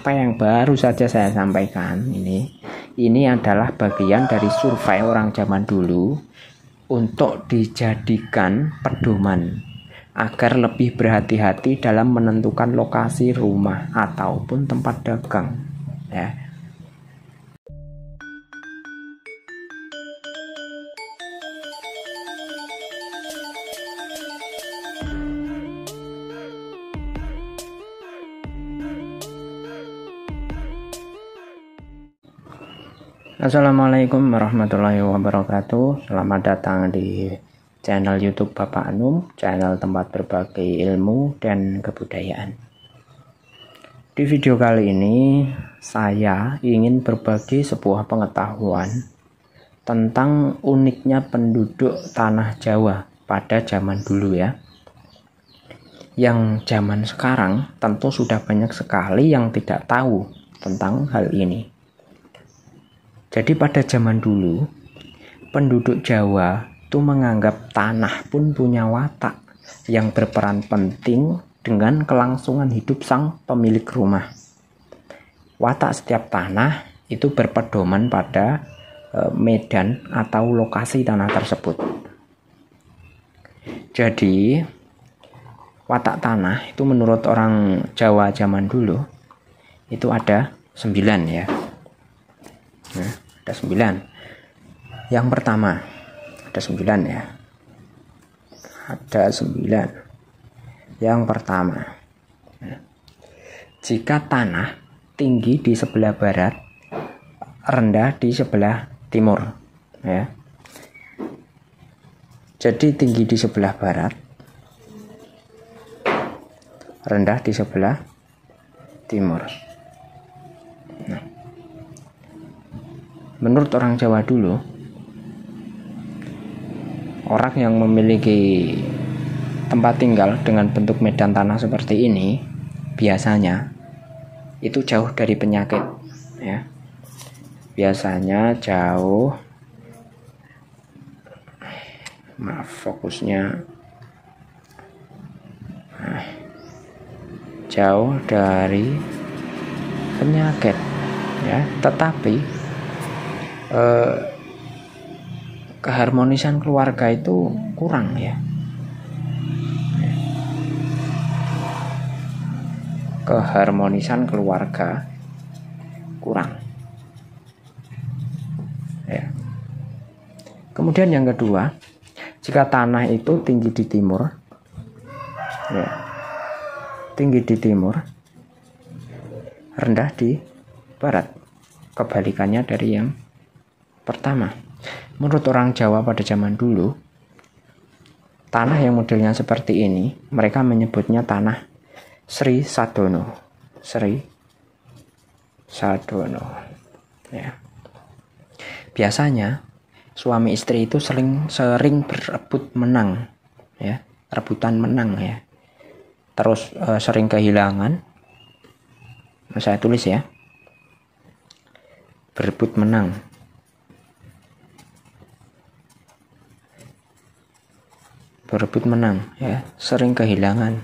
apa yang baru saja saya sampaikan ini adalah bagian dari survei orang zaman dulu untuk dijadikan pedoman agar lebih berhati-hati dalam menentukan lokasi rumah ataupun tempat dagang, ya. Assalamualaikum warahmatullahi wabarakatuh. Selamat datang di channel YouTube Bapak Anum, channel tempat berbagi ilmu dan kebudayaan. Di video kali ini saya ingin berbagi sebuah pengetahuan tentang uniknya penduduk tanah Jawa pada zaman dulu, ya. Yang zaman sekarang tentu sudah banyak sekali yang tidak tahu tentang hal ini. Jadi pada zaman dulu, penduduk Jawa itu menganggap tanah pun punya watak yang berperan penting dengan kelangsungan hidup sang pemilik rumah. Watak setiap tanah itu berpedoman pada medan atau lokasi tanah tersebut. Jadi, watak tanah itu menurut orang Jawa zaman dulu itu ada 9, ya. Nah, ada 9. Yang pertama, ada 9, ya. Ada 9. Yang pertama, jika tanah tinggi di sebelah barat, rendah di sebelah timur, ya. Jadi tinggi di sebelah barat, rendah di sebelah timur. Nah, menurut orang Jawa dulu, orang yang memiliki tempat tinggal dengan bentuk medan tanah seperti ini biasanya itu jauh dari penyakit, ya. Biasanya jauh, jauh dari penyakit, ya. Tetapi keharmonisan keluarga itu kurang, ya. Keharmonisan keluarga kurang, ya. Kemudian yang kedua, jika tanah itu tinggi di timur, ya, tinggi di timur, rendah di barat, kebalikannya dari yang pertama. Menurut orang Jawa pada zaman dulu, tanah yang modelnya seperti ini mereka menyebutnya tanah Sri Sadono. Sri Sadono, ya. Biasanya suami istri itu sering berebut menang, ya, rebutan menang, ya. Terus sering kehilangan. Saya tulis, ya, berebut menang, berebut menang, ya, sering kehilangan,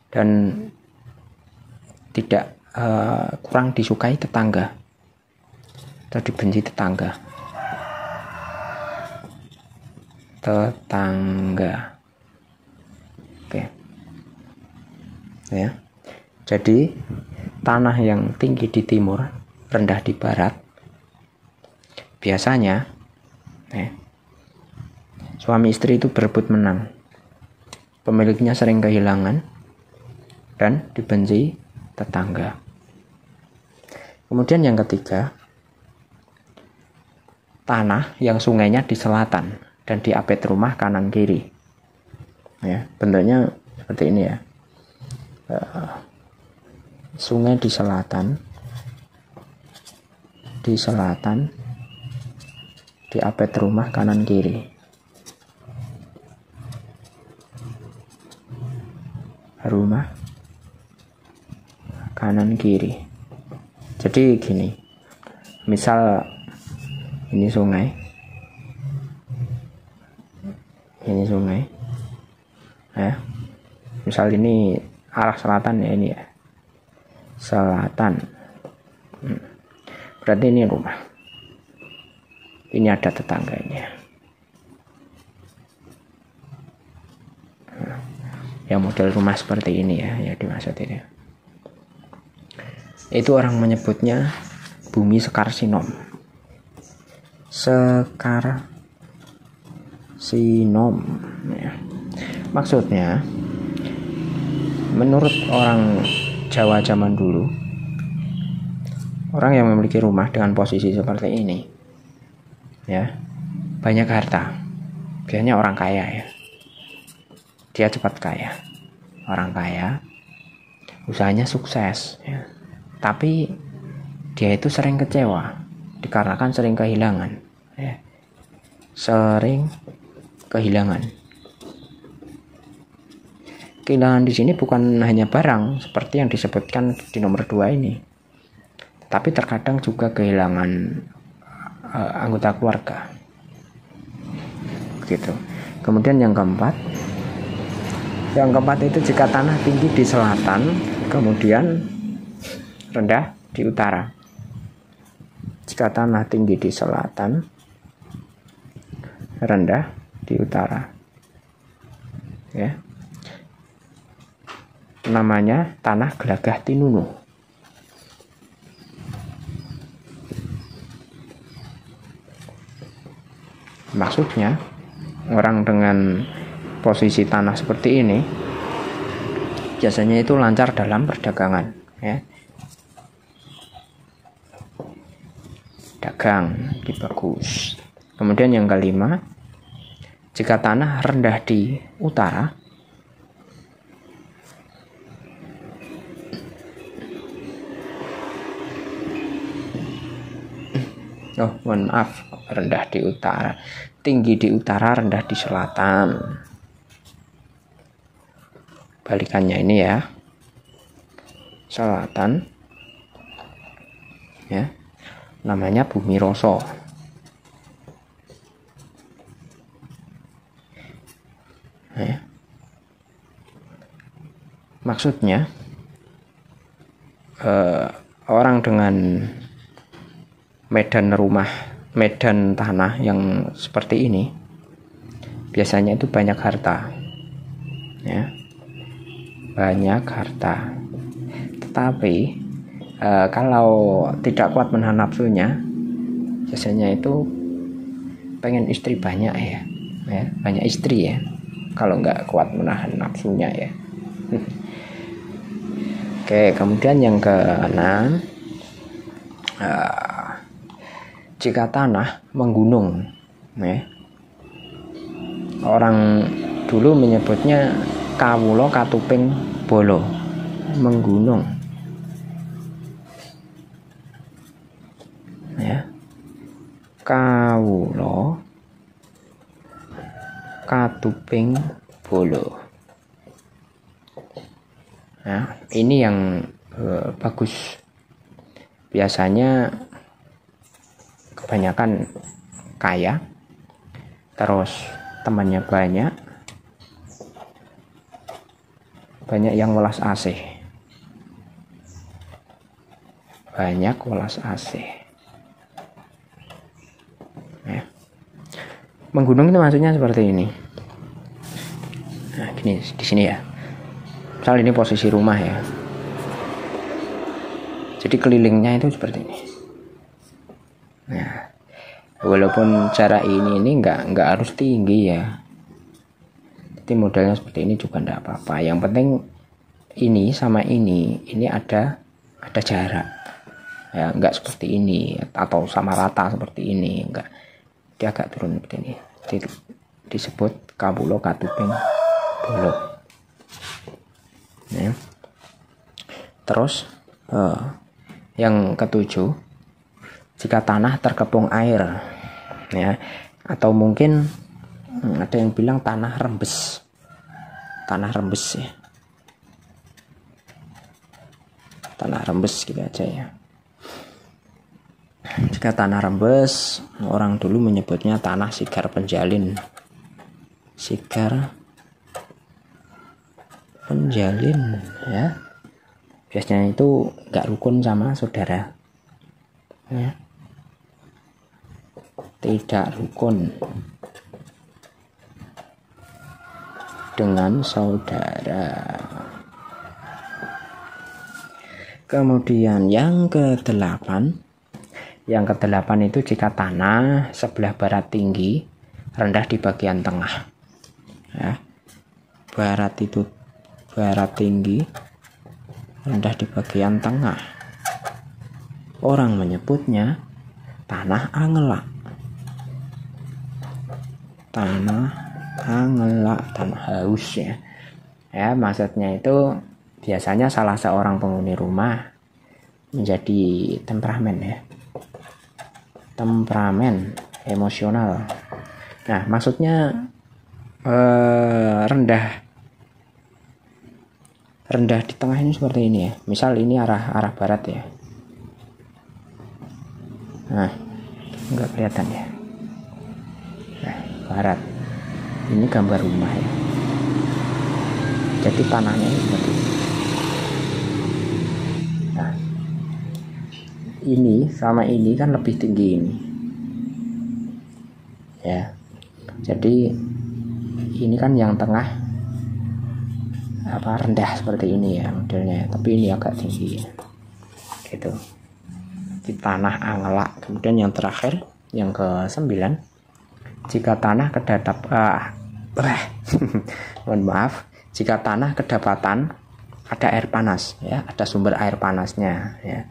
dan tidak kurang disukai tetangga atau dibenci tetangga. Oke, ya. Jadi tanah yang tinggi di timur, rendah di barat, biasanya, ya, suami istri itu berebut menang. Pemiliknya sering kehilangan dan dibenci tetangga. Kemudian yang ketiga, tanah yang sungainya di selatan dan di apit rumah kanan kiri, ya, bentuknya seperti ini, ya. Sungai di selatan, di apit rumah kanan kiri. Rumah kanan kiri. Jadi gini, misal ini sungai, ya. Misal ini arah selatan ya, ini ya, selatan. Berarti ini rumah, ini ada tetangganya. Yang model rumah seperti ini ya dimaksud ini. Itu orang menyebutnya bumi sekarsinom. Sekarsinom ya. Maksudnya menurut orang Jawa zaman dulu, orang yang memiliki rumah dengan posisi seperti ini ya, banyak harta. Biasanya orang kaya ya. Dia cepat kaya. Orang kaya, usahanya sukses ya. Tapi dia itu sering kecewa dikarenakan sering kehilangan ya. Sering kehilangan. Kehilangan di sini bukan hanya barang seperti yang disebutkan di nomor 2 ini, tapi terkadang juga kehilangan anggota keluarga gitu. Kemudian yang keempat itu jika tanah tinggi di selatan kemudian rendah di utara. Jika tanah tinggi di selatan rendah di utara ya, namanya tanah Gelagah Tinunu. Maksudnya orang dengan posisi tanah seperti ini biasanya itu lancar dalam perdagangan ya. Dagang di bagus. Kemudian yang kelima, jika tanah rendah di utara mohon maaf, rendah di utara, tinggi di utara, rendah di selatan. Balikannya ini ya, selatan ya, namanya bumi roso ya. Maksudnya orang dengan medan tanah yang seperti ini biasanya itu banyak harta ya, banyak harta. Tetapi kalau tidak kuat menahan nafsunya, biasanya itu pengen istri banyak ya, banyak istri ya, kalau nggak kuat menahan nafsunya ya. Oke, kemudian yang keenam, jika tanah menggunung ya, orang dulu menyebutnya kawulo katuping bolo, menggunung ya, kawulo katuping bolo. Nah, ini yang bagus. Biasanya kebanyakan kaya, terus temannya banyak yang welas asih, banyak welas asih ya. Menggunung itu maksudnya seperti ini. Nah, gini di sini ya. Misal ini posisi rumah ya. Jadi kelilingnya itu seperti ini. Nah, walaupun cara ini nggak harus tinggi ya. Jadi modelnya seperti ini juga enggak apa-apa. Yang penting ini sama ini ada jarak. Ya, enggak seperti ini atau sama rata seperti ini, enggak. Dia agak turun seperti ini. Jadi, disebut kawulo katuping bolo. Ya. Terus yang ketujuh, jika tanah terkepung air ya, atau mungkin ada yang bilang tanah rembes ya, tanah rembes gitu aja ya. Jika tanah rembes, orang dulu menyebutnya tanah sigar penjalin, sigar penjalin ya. Biasanya itu nggak rukun sama saudara ya. Tidak rukun dengan saudara. Kemudian yang ke-8 itu jika tanah sebelah barat tinggi, rendah di bagian tengah ya. Barat tinggi, rendah di bagian tengah. Orang menyebutnya tanah angelak. Tanah haus ya. Ya, maksudnya itu biasanya salah seorang penghuni rumah menjadi temperamen emosional. Nah, maksudnya rendah di tengah ini seperti ini ya. Misal ini arah barat ya. Nah, enggak kelihatan ya. Nah, barat. Ini gambar rumah ya. Jadi tanahnya seperti ini. Nah, ini sama ini kan lebih tinggi ini. Ya. Jadi ini kan yang tengah rendah seperti ini ya modelnya, tapi ini agak tinggi ya. Gitu. Di tanah angelak. Kemudian yang terakhir, yang ke-9, jika tanah mohon maaf, jika tanah kedapatan ada air panas ya, ada sumber air panasnya ya.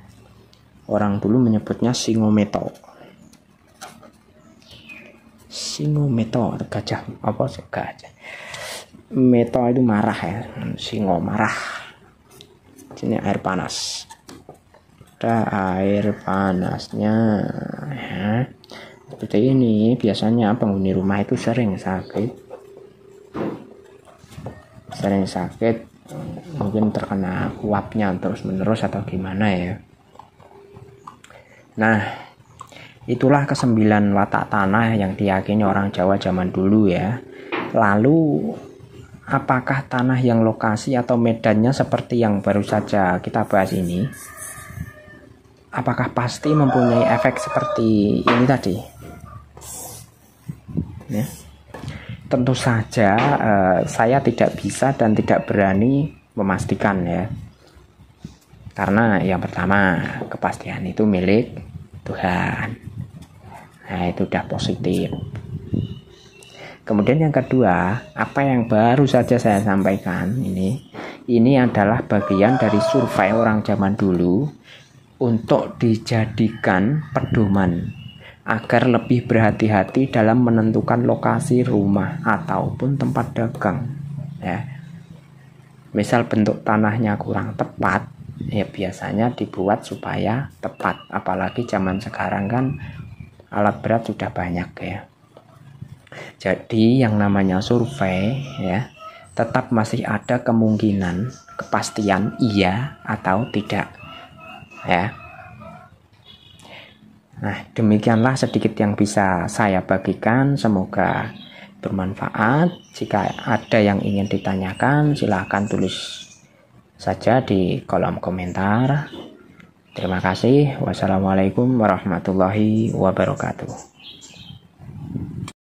Orang dulu menyebutnya singometo gajah meto itu marah ya, singo marah. Sini air panas, ada air panasnya ya. Seperti ini. Biasanya penghuni rumah itu sering sakit, mungkin terkena uapnya terus menerus atau gimana ya. Nah, itulah ke-9 watak tanah yang diyakini orang Jawa zaman dulu ya. Lalu apakah tanah yang lokasi atau medannya seperti yang baru saja kita bahas ini, apakah pasti mempunyai efek seperti ini tadi ya? Tentu saja saya tidak bisa dan tidak berani memastikan ya. Karena yang pertama, kepastian itu milik Tuhan. Nah, itu udah positif. Kemudian yang kedua, apa yang baru saja saya sampaikan ini adalah bagian dari survei orang zaman dulu untuk dijadikan pedoman agar lebih berhati-hati dalam menentukan lokasi rumah ataupun tempat dagang ya. Misal bentuk tanahnya kurang tepat ya, biasanya dibuat supaya tepat. Apalagi zaman sekarang kan alat berat sudah banyak ya. Jadi yang namanya survei ya, tetap masih ada kemungkinan kepastian iya atau tidak ya. Nah, demikianlah sedikit yang bisa saya bagikan. Semoga bermanfaat. Jika ada yang ingin ditanyakan, silahkan tulis saja di kolom komentar. Terima kasih. Wassalamualaikum warahmatullahi wabarakatuh.